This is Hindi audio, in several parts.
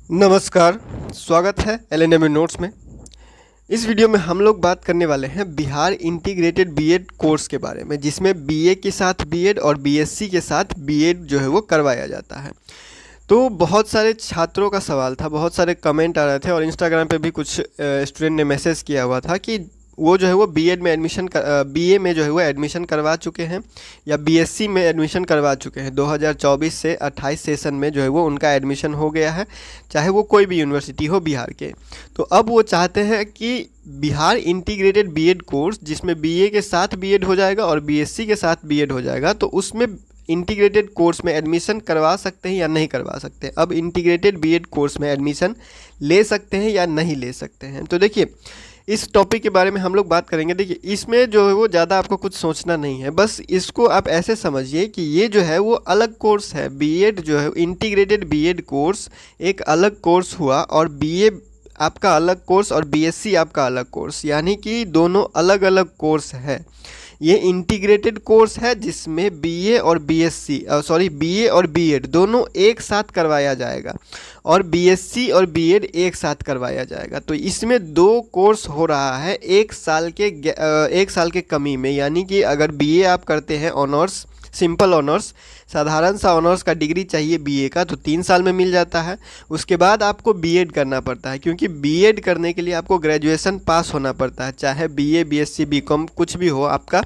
नमस्कार, स्वागत है एलएनएम नोट्स में। इस वीडियो में हम लोग बात करने वाले हैं बिहार इंटीग्रेटेड बीएड कोर्स के बारे में, जिसमें बीए के साथ बीएड और बीएससी के साथ बीएड जो है वो करवाया जाता है। तो बहुत सारे छात्रों का सवाल था, बहुत सारे कमेंट आ रहे थे और इंस्टाग्राम पे भी कुछ स्टूडेंट ने मैसेज किया हुआ था कि वो जो है वो बीएड में बीए में जो है वो एडमिशन करवा चुके हैं या बीएससी में एडमिशन करवा चुके हैं। 2024 से 28 सेशन में जो है वो उनका एडमिशन हो गया है, चाहे वो कोई भी यूनिवर्सिटी हो बिहार के। तो अब वो चाहते हैं कि बिहार इंटीग्रेटेड बीएड कोर्स, जिसमें बीए के साथ बीएड हो जाएगा और बीएससी के साथ बीएड हो जाएगा, तो उसमें इंटीग्रेटेड कोर्स में एडमिशन करवा सकते हैं या नहीं करवा सकते। अब इंटीग्रेटेड बीएड कोर्स में एडमिशन ले सकते हैं या नहीं ले सकते हैं। तो देखिए, इस टॉपिक के बारे में हम लोग बात करेंगे। देखिए, इसमें जो है वो ज़्यादा आपको कुछ सोचना नहीं है, बस इसको आप ऐसे समझिए कि ये जो है वो अलग कोर्स है। बीएड जो है इंटीग्रेटेड बीएड कोर्स एक अलग कोर्स हुआ और बीए आपका अलग कोर्स और बीएससी आपका अलग कोर्स, यानी कि दोनों अलग अलग कोर्स है। ये इंटीग्रेटेड कोर्स है जिसमें बीए और बीए और बीएड दोनों एक साथ करवाया जाएगा और बीएससी और बीएड एक साथ करवाया जाएगा। तो इसमें दो कोर्स हो रहा है एक साल के कमी में, यानी कि अगर बीए आप करते हैं ऑनर्स, सिंपल ऑनर्स, साधारण सा ऑनर्स का डिग्री चाहिए बीए का, तो 3 साल में मिल जाता है। उसके बाद आपको बीएड करना पड़ता है, क्योंकि बीएड करने के लिए आपको ग्रेजुएशन पास होना पड़ता है। चाहे बीए बीएससी बीकॉम कुछ भी हो, आपका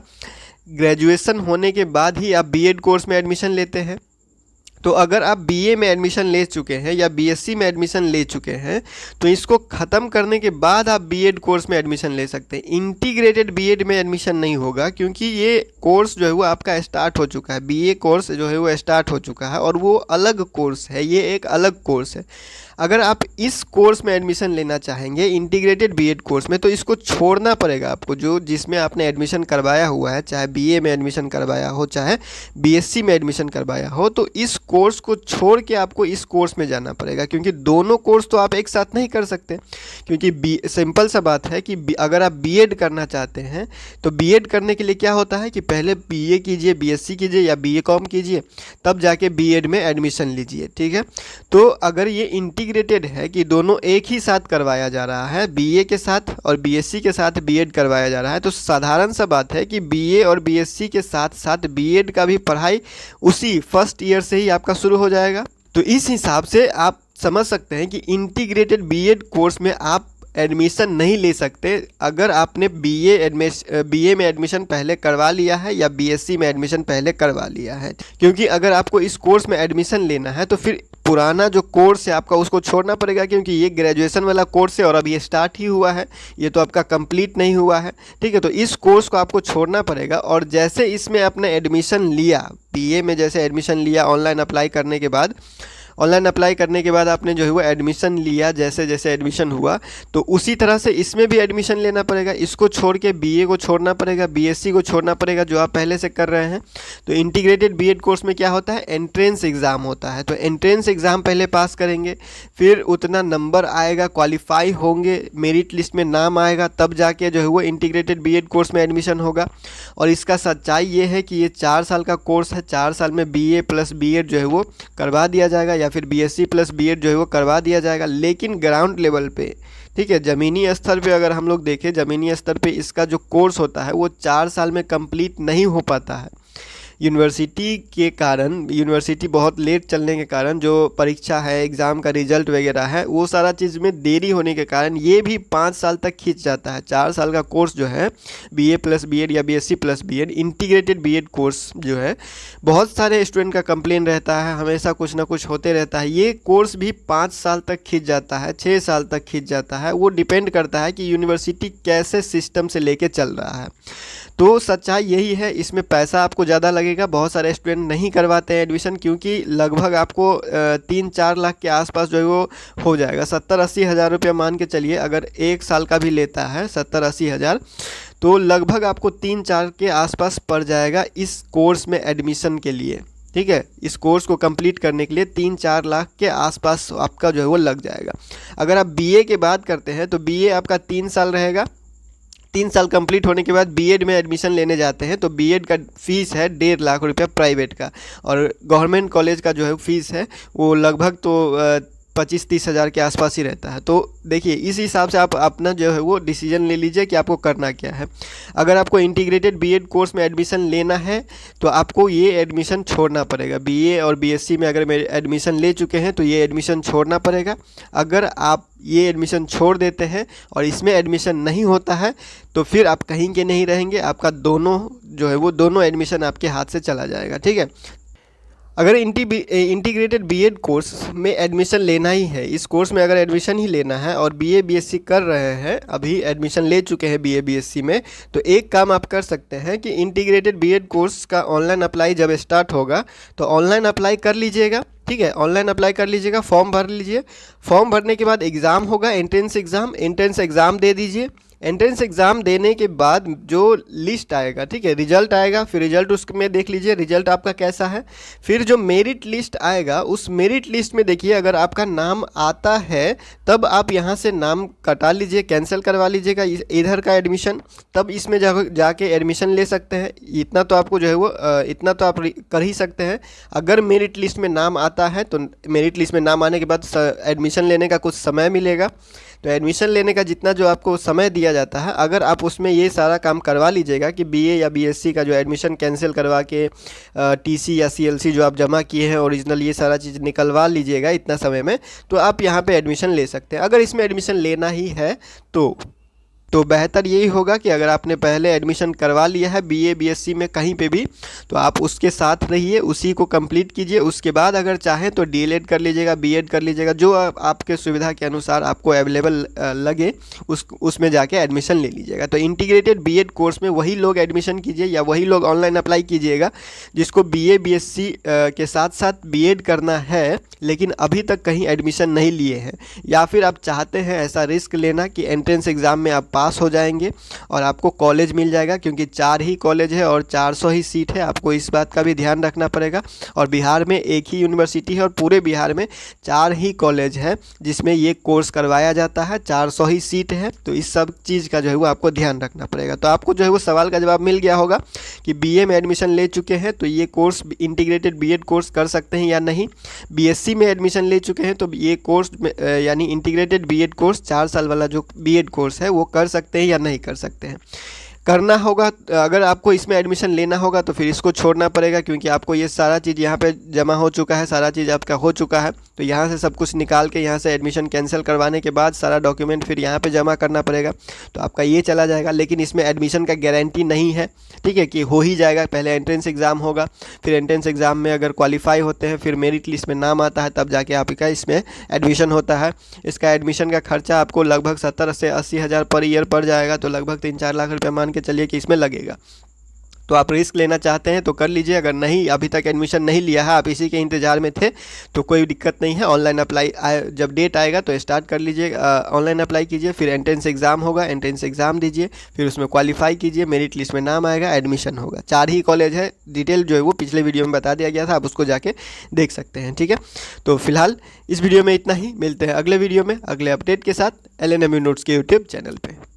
ग्रेजुएशन होने के बाद ही आप बीएड कोर्स में एडमिशन लेते हैं। तो अगर आप बीए में एडमिशन ले चुके हैं या बीएससी में एडमिशन ले चुके हैं, तो इसको ख़त्म करने के बाद आप बीएड कोर्स में एडमिशन ले सकते हैं। इंटीग्रेटेड बीएड में एडमिशन नहीं होगा, क्योंकि ये कोर्स जो है वो आपका स्टार्ट हो चुका है। बीए कोर्स जो है वो स्टार्ट हो चुका है और वो अलग कोर्स है, ये एक अलग कोर्स है। अगर आप इस कोर्स में एडमिशन लेना चाहेंगे इंटीग्रेटेड बीएड कोर्स में, तो इसको छोड़ना पड़ेगा आपको, जो जिसमें आपने एडमिशन करवाया हुआ है, चाहे बीए में एडमिशन करवाया हो चाहे बीएससी में एडमिशन करवाया हो, तो इस कोर्स को छोड़ के आपको इस कोर्स में जाना पड़ेगा। क्योंकि दोनों कोर्स तो आप एक साथ नहीं कर सकते, क्योंकि सिंपल सा बात है कि अगर आप बीएड करना चाहते हैं तो बीएड करने के लिए क्या होता है कि पहले बीए कीजिए, बीएससी कीजिए या बीकॉम कीजिए, तब जाके बीएड में एडमिशन लीजिए, ठीक है। तो अगर ये इंटीग्रेटेड है कि दोनों एक ही साथ करवाया जा रहा है, बीए के साथ और बीएससी के साथ बीएड करवाया जा रहा है, तो साधारण सा बात है कि बीए और बीएससी के साथ साथ बीएड का भी पढ़ाई उसी फर्स्ट ईयर से ही आपका शुरू हो जाएगा। तो इस हिसाब से आप समझ सकते हैं कि इंटीग्रेटेड बीएड कोर्स में आप एडमिशन नहीं ले सकते अगर आपने बीए में एडमिशन पहले करवा लिया है या बीएससी में एडमिशन पहले करवा लिया है। क्योंकि अगर आपको इस कोर्स में एडमिशन लेना है तो फिर पुराना जो कोर्स है आपका उसको छोड़ना पड़ेगा, क्योंकि ये ग्रेजुएशन वाला कोर्स है और अभी ये स्टार्ट ही हुआ है, ये तो आपका कंप्लीट नहीं हुआ है, ठीक है। तो इस कोर्स को आपको छोड़ना पड़ेगा। और जैसे इसमें आपने एडमिशन लिया, बीए में जैसे एडमिशन लिया ऑनलाइन अप्लाई करने के बाद आपने जो है वो एडमिशन लिया, जैसे जैसे एडमिशन हुआ, तो उसी तरह से इसमें भी एडमिशन लेना पड़ेगा। इसको छोड़ के बीए को छोड़ना पड़ेगा, बीएससी को छोड़ना पड़ेगा जो आप पहले से कर रहे हैं। तो इंटीग्रेटेड बीएड कोर्स में क्या होता है, एंट्रेंस एग्ज़ाम होता है। तो एंट्रेंस एग्ज़ाम पहले पास करेंगे, फिर उतना नंबर आएगा, क्वालिफाई होंगे, मेरिट लिस्ट में नाम आएगा, तब जाके जो है वो इंटीग्रेटेड बीएड कोर्स में एडमिशन होगा। और इसका सच्चाई ये है कि ये 4 साल का कोर्स है, 4 साल में बीए प्लस बीएड जो है वो करवा दिया जाएगा या फिर बीएससी प्लस बीएड जो है वो करवा दिया जाएगा। लेकिन ग्राउंड लेवल पे, ठीक है, ज़मीनी स्तर पे अगर हम लोग देखें, ज़मीनी स्तर पे इसका जो कोर्स होता है वो 4 साल में कंप्लीट नहीं हो पाता है। यूनिवर्सिटी के कारण, यूनिवर्सिटी बहुत लेट चलने के कारण, जो परीक्षा है, एग्ज़ाम का रिजल्ट वगैरह है, वो सारा चीज़ में देरी होने के कारण ये भी 5 साल तक खींच जाता है। 4 साल का कोर्स जो है बीए प्लस बीएड या BSc plus BEd integrated BEd course जो है, बहुत सारे स्टूडेंट का कंप्लेन रहता है, हमेशा कुछ ना कुछ होते रहता है। ये कोर्स भी 5 साल तक खींच जाता है, 6 साल तक खींच जाता है। वो डिपेंड करता है कि यूनिवर्सिटी कैसे सिस्टम से लेके चल रहा है। तो सच्चाई यही है, इसमें पैसा आपको ज़्यादा लगेगा। बहुत सारे स्टूडेंट नहीं करवाते हैं एडमिशन, क्योंकि लगभग आपको 3-4 लाख के आसपास जो है वो हो जाएगा। 70-80 हज़ार रुपया मान के चलिए, अगर 1 साल का भी लेता है 70-80 हज़ार, तो लगभग आपको 3-4 के आसपास पड़ जाएगा इस कोर्स में एडमिशन के लिए, ठीक है। इस कोर्स को कंप्लीट करने के लिए 3-4 लाख के आसपास आपका जो है वो लग जाएगा। अगर आप बीए के बाद करते हैं तो बीए आपका 3 साल रहेगा, 3 साल कंप्लीट होने के बाद बीएड में एडमिशन लेने जाते हैं तो बीएड का फ़ीस है 1.5 लाख रुपया प्राइवेट का, और गवर्नमेंट कॉलेज का जो है फ़ीस है वो लगभग तो 25-30 हज़ार के आसपास ही रहता है। तो देखिए इस हिसाब से आप अपना जो है वो डिसीजन ले लीजिए कि आपको करना क्या है। अगर आपको इंटीग्रेटेड बीएड कोर्स में एडमिशन लेना है तो आपको ये एडमिशन छोड़ना पड़ेगा। बीए और बीएससी में अगर एडमिशन ले चुके हैं तो ये एडमिशन छोड़ना पड़ेगा। अगर आप ये एडमिशन छोड़ देते हैं और इसमें एडमिशन नहीं होता है तो फिर आप कहीं के नहीं रहेंगे, आपका दोनों जो है वो दोनों एडमिशन आपके हाथ से चला जाएगा। ठीक है, अगर इंटीग्रेटेड बीएड कोर्स में एडमिशन लेना ही है, इस कोर्स में अगर एडमिशन ही लेना है और बीए बीएससी कर रहे हैं, अभी एडमिशन ले चुके हैं बीए बीएससी में, तो एक काम आप कर सकते हैं कि इंटीग्रेटेड बीएड कोर्स का ऑनलाइन अप्लाई जब स्टार्ट होगा तो ऑनलाइन अप्लाई कर लीजिएगा। ठीक है, ऑनलाइन अप्लाई कर लीजिएगा, फॉर्म भर लीजिए। फॉर्म भरने के बाद एग्ज़ाम होगा, एंट्रेंस एग्ज़ाम दे दीजिए। एंट्रेंस एग्ज़ाम देने के बाद जो लिस्ट आएगा, ठीक है, रिजल्ट आएगा, फिर रिजल्ट उसमें देख लीजिए रिजल्ट आपका कैसा है। फिर जो मेरिट लिस्ट आएगा उस मेरिट लिस्ट में देखिए अगर आपका नाम आता है तब आप यहाँ से नाम कटा लीजिए, कैंसिल करवा लीजिएगा इधर का एडमिशन, तब इसमें जाके एडमिशन ले सकते हैं। इतना तो आपको जो है वो इतना तो आप कर ही सकते हैं। अगर मेरिट लिस्ट में नाम आता है तो मेरिट लिस्ट में नाम आने के बाद एडमिशन लेने का कुछ समय मिलेगा। तो एडमिशन लेने का जितना जो आपको समय दिया जाता है, अगर आप उसमें ये सारा काम करवा लीजिएगा कि बीए या बीएससी का जो एडमिशन कैंसिल करवा के टीसी या सीएलसी जो आप जमा किए हैं ओरिजिनल, ये सारा चीज़ निकलवा लीजिएगा इतना समय में, तो आप यहाँ पे एडमिशन ले सकते हैं। अगर इसमें एडमिशन लेना ही है तो बेहतर यही होगा कि अगर आपने पहले एडमिशन करवा लिया है बीए बीएससी में कहीं पे भी तो आप उसके साथ रहिए, उसी को कंप्लीट कीजिए। उसके बाद अगर चाहें तो डीएलएड कर लीजिएगा, बीएड कर लीजिएगा, जो आपके सुविधा के अनुसार आपको अवेलेबल लगे उसमें जाके एडमिशन ले लीजिएगा। तो इंटीग्रेटेड बीएड कोर्स में वही लोग एडमिशन कीजिए या वही लोग ऑनलाइन अप्लाई कीजिएगा जिसको बीए बीएससी के साथ साथ बीएड करना है लेकिन अभी तक कहीं एडमिशन नहीं लिए हैं, या फिर आप चाहते हैं ऐसा रिस्क लेना कि एंट्रेंस एग्ज़ाम में आप पास हो जाएंगे और आपको कॉलेज मिल जाएगा, क्योंकि 4 ही कॉलेज है और 400 ही सीट है, आपको इस बात का भी ध्यान रखना पड़ेगा। और बिहार में एक ही यूनिवर्सिटी है और पूरे बिहार में 4 ही कॉलेज है जिसमें ये कोर्स करवाया जाता है, 400 ही सीट है, तो इस सब चीज़ का जो है वो आपको ध्यान रखना पड़ेगा। तो आपको जो है वो सवाल का जवाब मिल गया होगा कि बीए में एडमिशन ले चुके हैं तो ये कोर्स इंटीग्रेटेड बीएड कोर्स कर सकते हैं या नहीं, बीएससी में एडमिशन ले चुके हैं तो ये कोर्स यानी इंटीग्रेटेड बीएड कोर्स 4 साल वाला जो बीएड कोर्स है वो कर सकते हैं या नहीं कर सकते हैं। करना होगा, अगर आपको इसमें एडमिशन लेना होगा तो फिर इसको छोड़ना पड़ेगा, क्योंकि आपको ये सारा चीज़ यहाँ पे जमा हो चुका है, सारा चीज़ आपका हो चुका है। तो यहाँ से सब कुछ निकाल के यहाँ से एडमिशन कैंसिल करवाने के बाद सारा डॉक्यूमेंट फिर यहाँ पे जमा करना पड़ेगा, तो आपका ये चला जाएगा। लेकिन इसमें एडमिशन का गारंटी नहीं है, ठीक है, कि हो ही जाएगा। पहले एंट्रेंस एग्ज़ाम होगा, फिर एंट्रेंस एग्ज़ाम में अगर क्वालिफाई होते हैं फिर मेरिट लिस्ट में नाम आता है तब जाके आपका इसमें एडमिशन होता है। इसका एडमिशन का खर्चा आपको लगभग 70 से 80 हज़ार पर ईयर पड़ जाएगा, तो लगभग 3-4 लाख रुपये मान के चलिए कि इसमें लगेगा। तो आप रिस्क लेना चाहते हैं तो कर लीजिए, अगर नहीं अभी तक एडमिशन नहीं लिया है, आप इसी के इंतज़ार में थे तो कोई दिक्कत नहीं है। ऑनलाइन अप्लाई जब डेट आएगा तो स्टार्ट कर लीजिए, ऑनलाइन अप्लाई कीजिए, फिर एंट्रेंस एग्ज़ाम होगा, एंट्रेंस एग्ज़ाम दीजिए, फिर उसमें क्वालिफाई कीजिए, मेरिट लिस्ट में नाम आएगा, एडमिशन होगा। 4 ही कॉलेज है, डिटेल जो है वो पिछले वीडियो में बता दिया गया था, आप उसको जाके देख सकते हैं। ठीक है, तो फिलहाल इस वीडियो में इतना ही, मिलते हैं अगले वीडियो में अगले अपडेट के साथ LNMU नोट्स के यूट्यूब चैनल पर।